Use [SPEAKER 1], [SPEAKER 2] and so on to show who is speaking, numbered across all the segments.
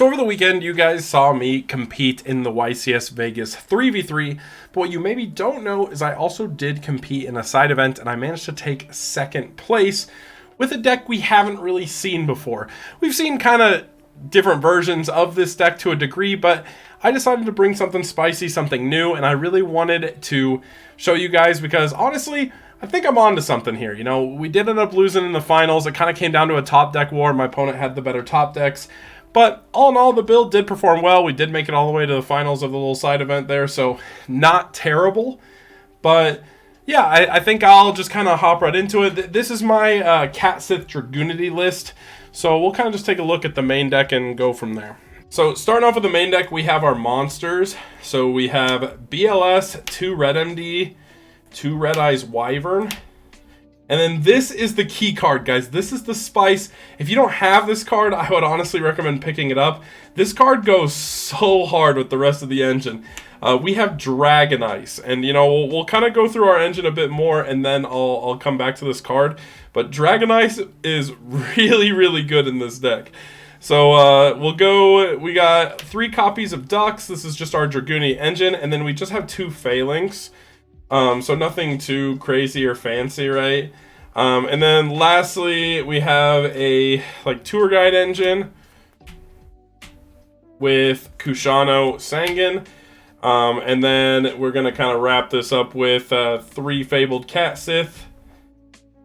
[SPEAKER 1] So over the weekend, you guys saw me compete in the YCS Vegas 3v3, but what you maybe don't know is I also did compete in a side event and I managed to take second place with a deck we haven't really seen before. We've seen kind of different versions of this deck to a degree, but I decided to bring something spicy, something new, and I really wanted to show you guys because honestly, I think I'm onto something here. You know, we did end up losing in the finals. It kind of came down to a top deck war. My opponent had the better top decks. But all in all, the build did perform well. We did make it all the way to the finals of the little side event there, so not terrible. But yeah, I think I'll just kind of hop right into it. This is my Catsith Dragunity list, so we'll kind of just take a look at the main deck and go from there. So starting off with the main deck, we have our monsters. So we have BLS, 2 Red MD, 2 Red Eyes Wyvern. And then this is the key card, guys. This is the spice. If you don't have this card, I would honestly recommend picking it up. This card goes so hard with the rest of the engine. We have Dragunity, and you know we'll kind of go through our engine a bit more, and then I'll come back to this card. But Dragunity is really good in this deck. So we'll go. We got 3 copies of Ducks. This is just our Dragunity engine, and then we just have 2 Phalanx. So nothing too crazy or fancy, right? And then lastly, we have a tour guide engine with Kushano Sangan. And then we're going to kind of wrap this up with 3 Fabled Catsith,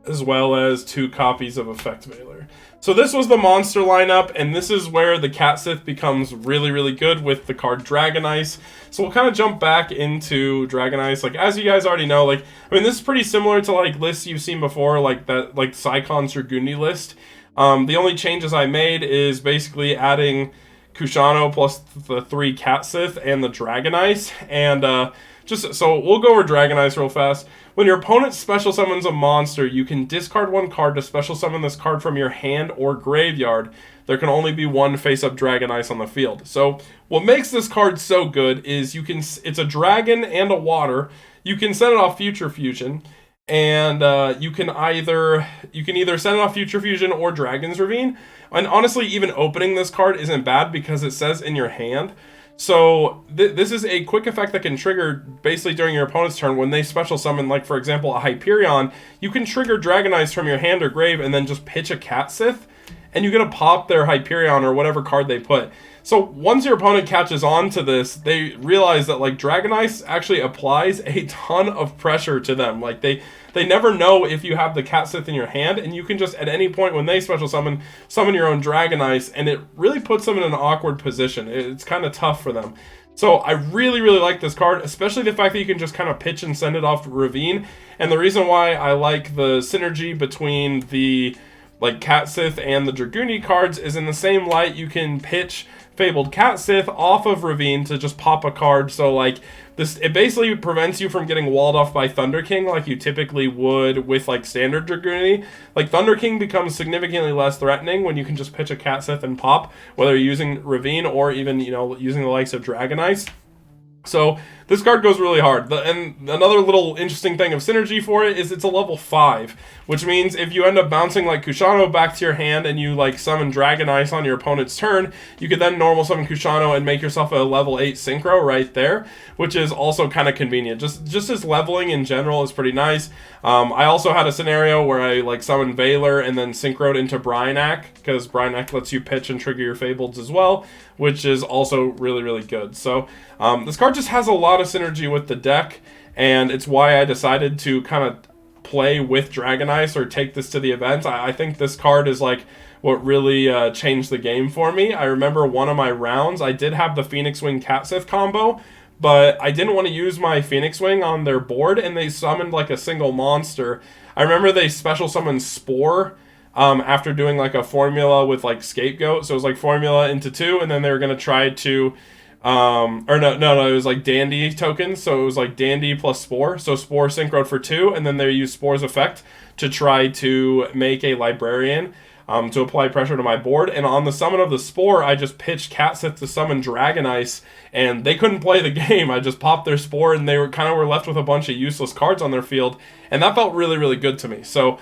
[SPEAKER 1] as well as 2 copies of Effect Veiler. So this was the monster lineup, and this is where the Catsith becomes really good with the card Dragunity. So we'll kind of jump back into Dragunity. As you guys already know, I mean, this is pretty similar to lists you've seen before, Psycon's Dragunity list. The only changes I made is basically adding Kushano plus the 3 Catsith and the Dragunity. And so we'll go over Dragunity real fast. When your opponent special summons a monster, you can discard 1 card to special summon this card from your hand or graveyard. There can only be 1 face-up Dragunity on the field. So what makes this card so good is it's a dragon and a water. You can send it off Future Fusion, and you can either send it off Future Fusion or Dragon's Ravine. And honestly, even opening this card isn't bad because it says in your hand. So this is a quick effect that can trigger basically during your opponent's turn when they special summon, for example, a Hyperion. You can trigger Dragunity from your hand or grave and then just pitch a Catsith, and you get to pop their Hyperion or whatever card they put. So once your opponent catches on to this, they realize that Dragunity actually applies a ton of pressure to them. They never know if you have the Catsith in your hand, and you can just at any point when they special summon your own Dragunity, and it really puts them in an awkward position. It's kind of tough for them. So I really like this card, especially the fact that you can just kind of pitch and send it off to Ravine. And the reason why I like the synergy between the Catsith and the Dragunity cards is in the same light you can pitch Fabled Catsith off of Ravine to just pop a card. So it basically prevents you from getting walled off by Thunder King like you typically would with standard Dragunity. Thunder King becomes significantly less threatening when you can just pitch a Catsith and pop, whether you're using Ravine or even using the likes of Dragunity. So this card goes really hard. And another little interesting thing of synergy for it is it's a level 5, which means if you end up bouncing Kushano back to your hand and you summon Dragunity on your opponent's turn, you could then normal summon Kushano and make yourself a level 8 synchro right there, which is also kind of convenient. Just as leveling in general is pretty nice. I also had a scenario where I summoned Veiler and then synchroed into Bryanak, because Bryanak lets you pitch and trigger your Fableds as well, which is also really good. So this card just has a lot of synergy with the deck, and it's why I decided to kind of play with Dragunity or take this to the event. I think this card is what really changed the game for me. I remember one of my rounds, I did have the Phoenix Wing Catsith combo, but I didn't want to use my Phoenix Wing on their board, and they summoned a single monster. I remember they special summoned Spore after doing a formula with Scapegoat. So it was formula into 2, and then they were going to try to it was Dandy tokens. So it was Dandy plus Spore. So Spore synchroed for 2, and then they used Spore's effect to try to make a Librarian to apply pressure to my board. And on the summon of the Spore, I just pitched Catsith to summon Dragunity, and they couldn't play the game. I just popped their Spore, and they were left with a bunch of useless cards on their field, and that felt really good to me. So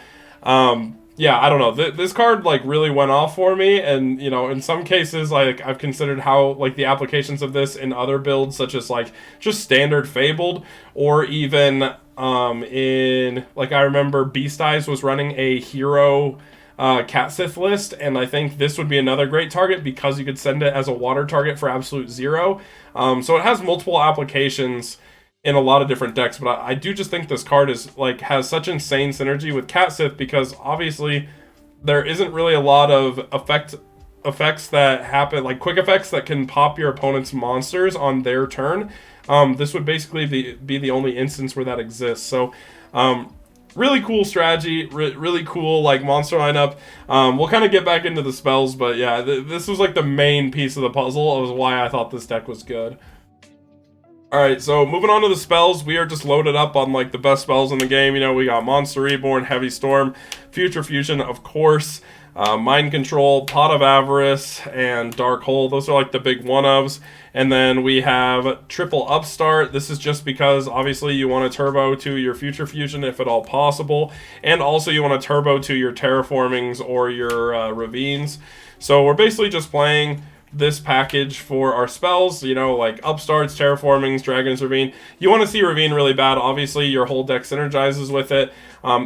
[SPEAKER 1] yeah, I don't know. This card like really went off for me, and you know, in some cases, like I've considered how like the applications of this in other builds, such as like just standard Fabled, or even in like I remember Beast Eyes was running a hero Catsith list, and I think this would be another great target because you could send it as a water target for absolute 0. So it has multiple applications in a lot of different decks, but I do just think this card is like has such insane synergy with Catsith because obviously there isn't really a lot of effects that happen, like quick effects that can pop your opponent's monsters on their turn. This would basically be the only instance where that exists. So really cool strategy, really cool like monster lineup. We'll kind of get back into the spells, but yeah, this was like the main piece of the puzzle of why I thought this deck was good. Alright, so moving on to the spells, we are just loaded up on like the best spells in the game. You know, we got Monster Reborn, Heavy Storm, Future Fusion, of course, Mind Control, Pot of Avarice, and Dark Hole. Those are like the big one-ofs. And then we have Triple Upstart. This is just because obviously you want to turbo to your Future Fusion if at all possible. And also you want to turbo to your Terraformings or your Ravines. So we're basically just playing this package for our spells, you know, like Upstarts, Terraformings, Dragon's Ravine. You want to see Ravine really bad. Obviously, your whole deck synergizes with it.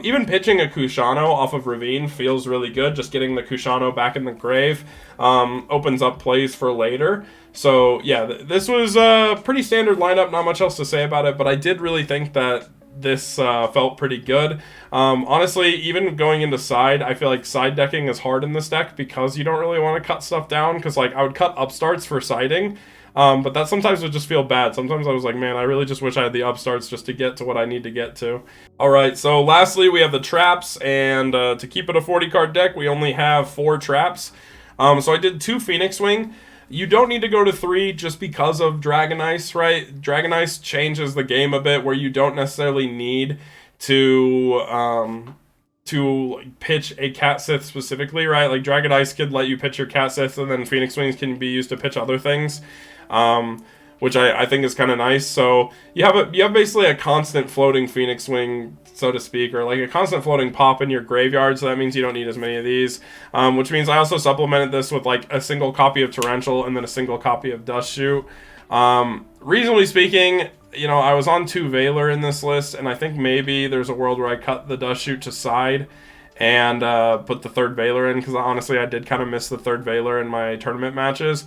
[SPEAKER 1] Even pitching a Kushano off of Ravine feels really good. Just getting the Kushano back in the grave opens up plays for later. So, yeah, this was a pretty standard lineup. Not much else to say about it, but I did really think that this felt pretty good. Honestly, even going into side, I feel like side decking is hard in this deck because you don't really want to cut stuff down, because like I would cut upstarts for siding, but that sometimes would just feel bad. Sometimes I was like, man, I really just wish I had the upstarts just to get to what I need to get to. Alright, so lastly we have the traps, and to keep it a 40 card deck, we only have 4 traps. So I did 2 Phoenix Wing. You don't need to go to 3 just because of Dragon Ice, right? Dragon Ice changes the game a bit where you don't necessarily need to pitch a Catsith specifically, right? Like Dragon Ice could let you pitch your Catsith, and then Phoenix Wings can be used to pitch other things, which I think is kind of nice. So you have basically a constant floating Phoenix Wing, so to speak, or like a constant floating pop in your graveyard, so that means you don't need as many of these, which means I also supplemented this with like a single copy of Torrential and then a single copy of Dust Shoot. Reasonably speaking, you know, I was on 2 Veiler in this list, and I think maybe there's a world where I cut the Dust Shoot to side and put the 3rd Veiler in, because honestly I did kind of miss the 3rd Veiler in my tournament matches.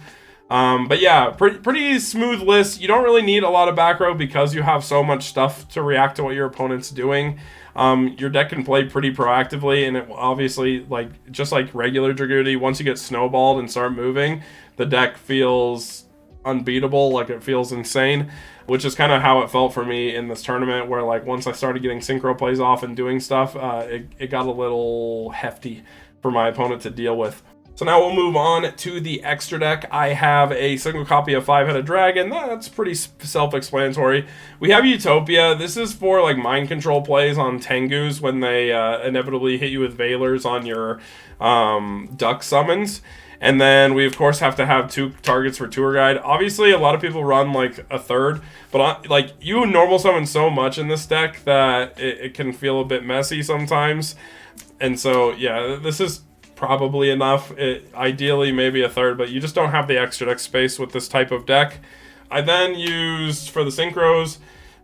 [SPEAKER 1] But yeah, pretty smooth list. You don't really need a lot of back row because you have so much stuff to react to what your opponent's doing. Your deck can play pretty proactively, and it obviously, like just like regular Dragunity, once you get snowballed and start moving, the deck feels unbeatable, like it feels insane, which is kind of how it felt for me in this tournament, where like once I started getting synchro plays off and doing stuff, it got a little hefty for my opponent to deal with. So now we'll move on to the extra deck. I have a single copy of 5-Headed Dragon. That's pretty self-explanatory. We have Utopia. This is for like mind control plays on Tengus when they inevitably hit you with Veilers on your duck summons. And then we, of course, have to have 2 targets for Tour Guide. Obviously, a lot of people run, like, a 3rd. But, like, you normal summon so much in this deck that it can feel a bit messy sometimes. And so, yeah, this is probably enough. Ideally, maybe a 3rd, but you just don't have the extra deck space with this type of deck. I then used, for the Synchros,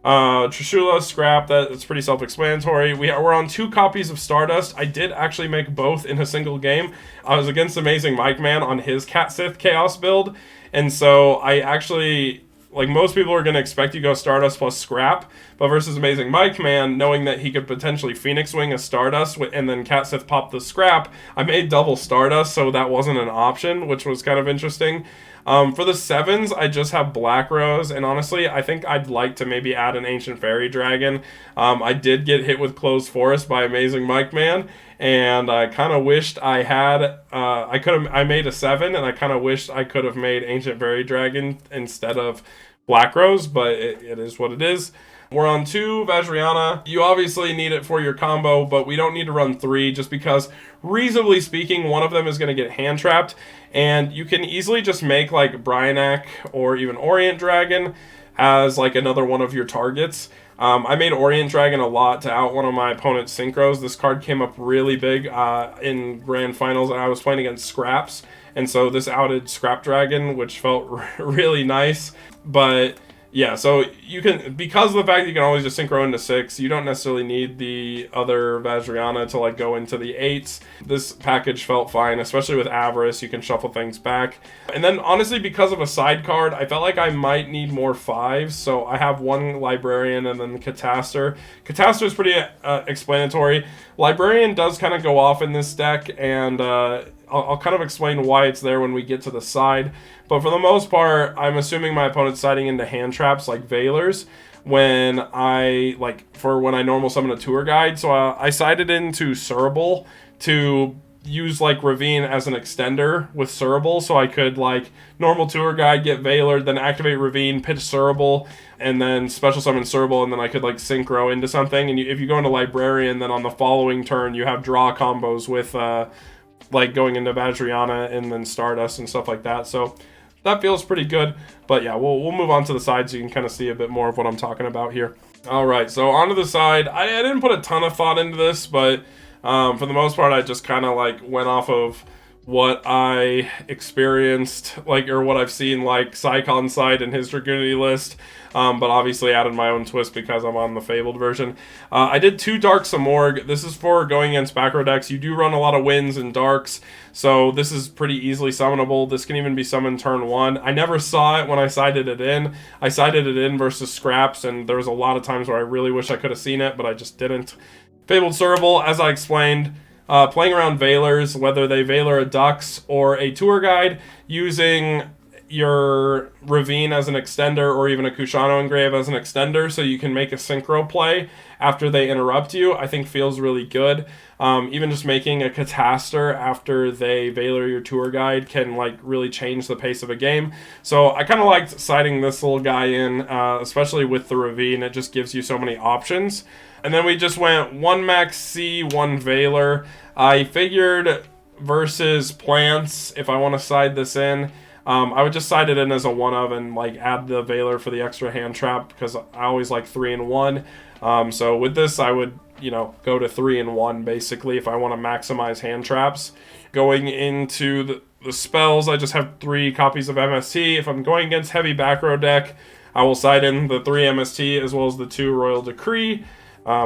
[SPEAKER 1] Trishula, Scrap. That's pretty self-explanatory. We're on 2 copies of Stardust. I did actually make both in a single game. I was against Amazing Mike Man on his Catsith Chaos build, and so I actually, like most people are going to expect you go Stardust plus Scrap, but versus Amazing Mike Man, knowing that he could potentially Phoenix Wing a Stardust and then Catsith pop the Scrap, I made double Stardust, so that wasn't an option, which was kind of interesting. For the 7s, I just have Black Rose, and honestly, I think I'd like to maybe add an Ancient Fairy Dragon. I did get hit with Closed Forest by Amazing Mike Man, and I kind of wished I had, I made a 7, and I kind of wished I could have made Ancient Fairy Dragon instead of Black Rose, but it is what it is. We're on 2 Vajrayana. You obviously need it for your combo, but we don't need to run 3 just because, reasonably speaking, one of them is going to get hand trapped, and you can easily just make like Bryanak or even Orient Dragon. as like another one of your targets. I made Orient Dragon a lot to out one of my opponent's synchros. This card came up really big in grand finals, and I was playing against Scraps, and so this outed Scrap Dragon, which felt really nice. But yeah, so you can, because of the fact that you can always just synchro into 6, you don't necessarily need the other Vajrayana to like go into the 8s. This package felt fine, especially with Avarice. You can shuffle things back. And then honestly, because of a side card, I felt like I might need more 5s. So I have one Librarian and then Catastor. Catastor is pretty explanatory. Librarian does kind of go off in this deck, and I'll kind of explain why it's there when we get to the side. But for the most part, I'm assuming my opponent's siding into hand traps like Veilers when I normal summon a tour guide. So I sided into Cerebral to use like Ravine as an extender with Cerebral, so I could like normal tour guide, get Veiler, then activate Ravine, pitch Cerebral, and then special summon Cerebral, and then I could like synchro into something. And if you go into Librarian, then on the following turn you have draw combos with like going into Vajrayana and then Stardust and stuff like that. So that feels pretty good. But yeah, we'll move on to the side so you can kind of see a bit more of what I'm talking about here. All right, so onto the side. I didn't put a ton of thought into this, but for the most part, I just kind of like went off of what I experienced, like, or what I've seen, like Psycon's side and his Dragunity list, but obviously added my own twist because I'm on the Fabled version. I did 2 Dark Samorg. This is for going against back row decks. You do run a lot of Winds and Darks, so this is pretty easily summonable. This can even be summoned turn 1. I never saw it when I sided it in. I sided it in versus Scraps, and there was a lot of times where I really wish I could have seen it, but I just didn't. Fabled Cerebral, as I explained, playing around Veilers, whether they Veiler a Dux or a Tour Guide, using your Ravine as an extender or even a Kushano Engrave as an extender so you can make a synchro play after they interrupt you, I think feels really good. Even just making a Catastor after they Veiler your Tour Guide can like really change the pace of a game. So I kind of liked siding this little guy in, especially with the Ravine. It just gives you so many options. And then we just went 1 Max C, 1 Veiler. I figured versus Plants, if I want to side this in, I would just side it in as a 1-of and like add the Veiler for the extra hand trap because I always like 3 and 1. So with this, I would, go to 3 and 1 basically if I want to maximize hand traps. Going into the spells, I just have 3 copies of MST. If I'm going against heavy back row deck, I will side in the 3 MST as well as the 2 Royal Decree.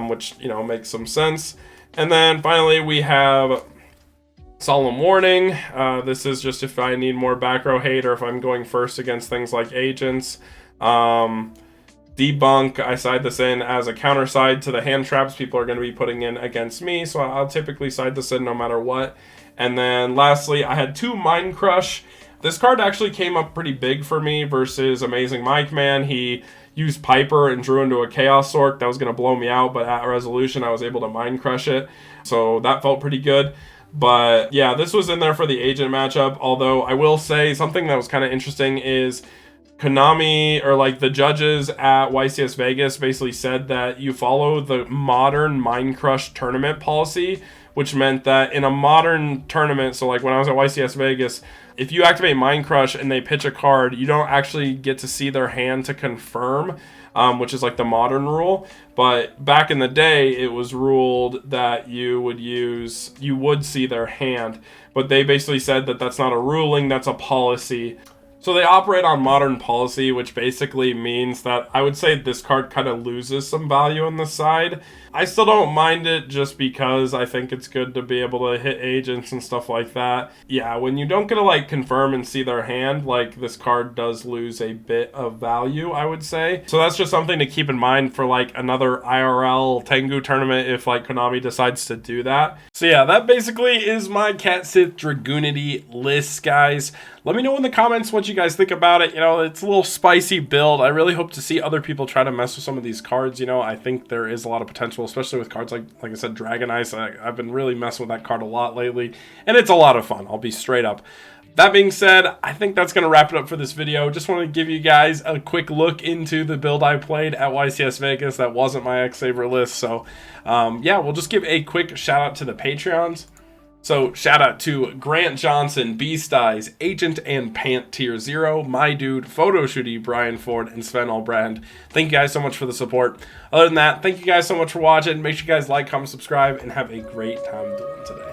[SPEAKER 1] Which, makes some sense. And then finally we have Solemn Warning. This is just if I need more back row hate or if I'm going first against things like Agents. Debunk, I side this in as a counter side to the hand traps people are going to be putting in against me, so I'll typically side this in no matter what. And then lastly, I had 2 Mind Crush. This card actually came up pretty big for me versus Amazing Mike Man. He used Piper and drew into a Chaos Orc that was going to blow me out, but at resolution I was able to Mind Crush it, so that felt pretty good. But yeah, this was in there for the Agent matchup, although I will say something that was kind of interesting is Konami, or like the judges at YCS Vegas, basically said that you follow the modern Mind Crush tournament policy, which meant that in a modern tournament, so like when I was at YCS Vegas, if you activate Mind Crush and they pitch a card, you don't actually get to see their hand to confirm, which is like the modern rule. But back in the day, it was ruled that you would see their hand. But they basically said that that's not a ruling, that's a policy. So they operate on modern policy, which basically means that I would say this card kind of loses some value on the side. I still don't mind it just because I think it's good to be able to hit agents and stuff like that. Yeah, when you don't get to like confirm and see their hand, like this card does lose a bit of value, I would say. So that's just something to keep in mind for like another IRL Tengu tournament if like Konami decides to do that. So yeah, that basically is my Catsith Dragunity list, guys. Let me know in the comments what you guys think about it. It's a little spicy build. I really hope to see other people try to mess with some of these cards. I think there is a lot of potential, especially with cards like I said, Dragon Ice. I've been really messing with that card a lot lately, and it's a lot of fun. I'll be straight up. That being said, I think that's going to wrap it up for this video. Just want to give you guys a quick look into the build I played at YCS Vegas. That wasn't my X-Saver list. So, yeah, we'll just give a quick shout out to the Patreons. So shout out to Grant Johnson, Beast Eyes, Agent and Pant Tier 0, My Dude, Photo Shooty, Brian Ford, and Sven Albrand. Thank you guys so much for the support. Other than that, thank you guys so much for watching. Make sure you guys like, comment, subscribe, and have a great time doing today.